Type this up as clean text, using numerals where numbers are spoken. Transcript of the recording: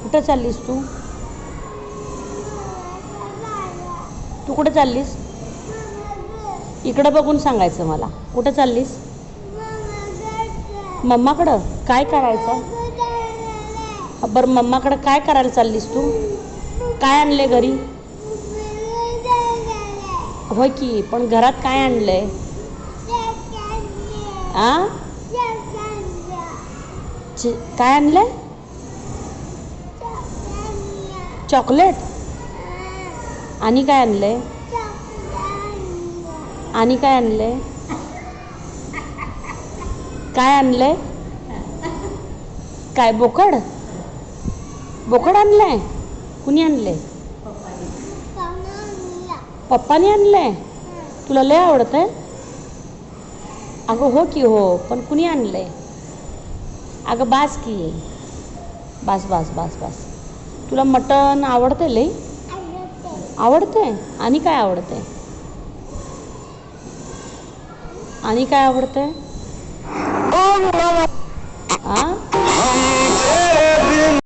कुठं चाललीस तू? तू कुठं चाललीस? इकडं बघून सांगायचं मला. कुठं चाललीस? मम्माकडं. काय करायचं आहे? बरं, मम्माकडं काय करायला चाललीस तू? काय आणले घरी? होय की, पण घरात काय आणलंय? आ? काय आणलंय? चॉकलेट. आणि काय आणलंय? आणि काय आणलंय? काय आणलंय? काय बोकड? बोकड आणलंय? कुणी आणलंय? पप्पाने आणलंय? तुला लय आवडतंय? अगं हो की हो, पण कुणी आणलंय? अगं बास की, बास बास बास बास. तुला मटण आवडते लई? आवडते. आणि काय आवडते? आणि काय आवडते?